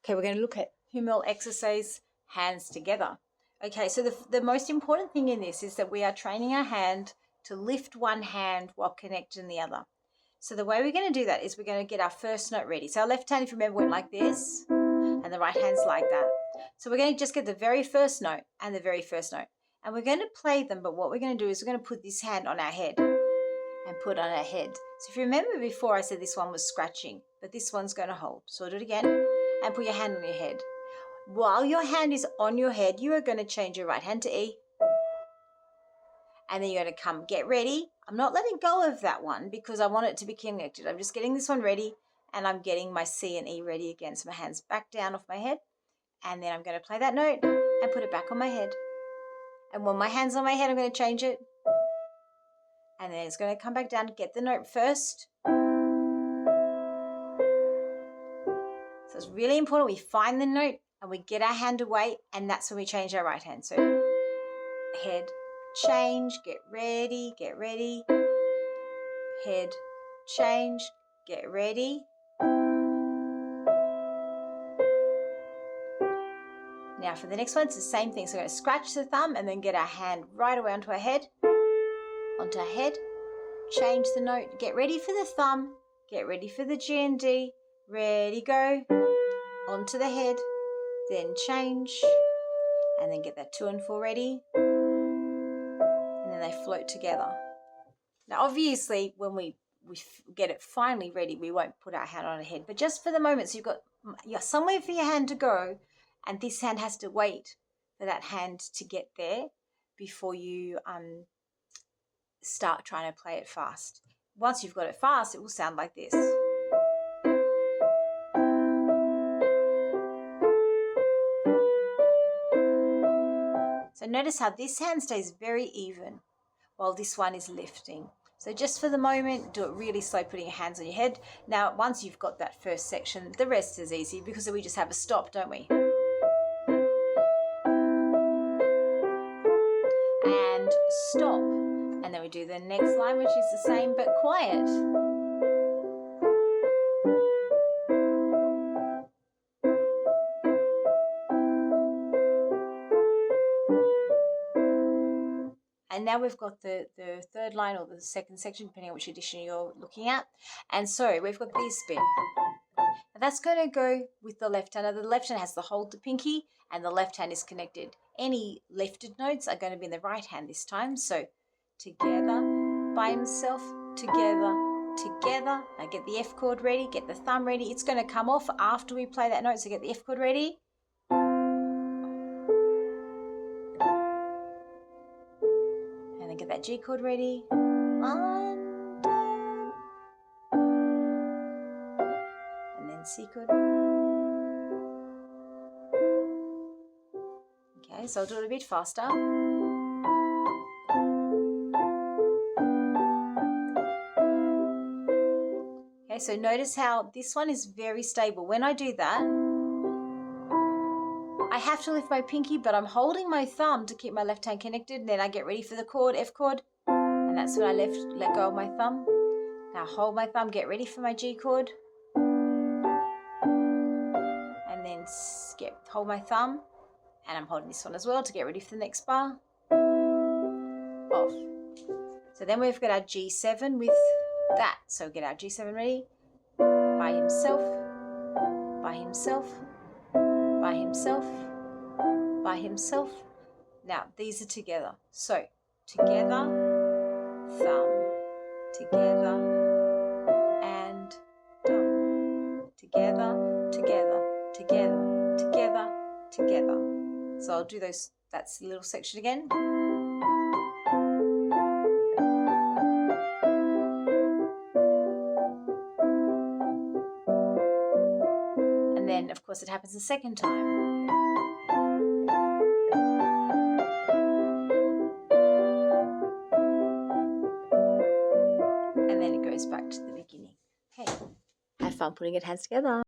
Okay, we're going to look at Hummel Ecossaise hands together. Okay, so the most important thing in this is that we are training our hand to lift one hand while connecting the other. So the way we're going to do that is we're going to get our first note ready. So our left hand, if you remember, went like this, and the right hand's like that. So we're going to just get the very first note and the very first note. And we're going to play them, but what we're going to do is we're going to put this hand on our head and put on our head. So if you remember before, I said this one was scratching, but this one's going to hold. So I'll do it again, and put your hand on your head. While your hand is on your head, you are going to change your right hand to E. And then you're going to come, get ready. I'm not letting go of that one because I want it to be connected. I'm just getting this one ready, and I'm getting my C and E ready again. So my hand's back down off my head, and then I'm going to play that note and put it back on my head. And when my hand's on my head, I'm going to change it. And then it's going to come back down, get the note first. So it's really important we find the note and we get our hand away, and that's when we change our right hand. So head, change, get ready, head, change, get ready. Now for the next one, it's the same thing. So we're going to scratch the thumb and then get our hand right away onto our head, change the note, get ready for the thumb, get ready for the G and D, ready, go, onto the head, then change, and then get that 2 and 4 ready, and then they float together. Now obviously when we get it finally ready, we won't put our hand on our head, but just for the moment, so you've got somewhere for your hand to go, and this hand has to wait for that hand to get there before you start trying to play it fast. Once you've got it fast, it will sound like this. So notice how this hand stays very even while this one is lifting. So just for the moment, do it really slow, putting your hands on your head. Now, once you've got that first section, the rest is easy because we just have a stop, don't we? And stop. And then we do the next line, which is the same but quiet. And now we've got the third line or the second section, depending on which edition you're looking at. And so we've got this bit. Now that's going to go with the left hand. Now the left hand has the hold the pinky, and the left hand is connected. Any lifted notes are going to be in the right hand this time. So together, by himself, together, together. Now get the F chord ready, get the thumb ready. It's going to come off after we play that note, so get the F chord ready. And then get that G chord ready. 1, 2. And then C chord. Okay, so I'll do it a bit faster. Okay, so notice how this one is very stable. When I do that, I have to lift my pinky, but I'm holding my thumb to keep my left hand connected. Then I get ready for the chord, F chord, and that's when I let go of my thumb. Now hold my thumb, get ready for my G chord, and then hold my thumb, and I'm holding this one as well to get ready for the next bar. Off. So then we've got our G7 with that. So get our G7 ready. By himself, by himself, by himself, by himself. Now these are together. So together, thumb, together, and thumb. Together, together, together, together, together. So I'll do that little section again. And then, of course, it happens the second time. And then it goes back to the beginning. Okay, have fun putting your hands together.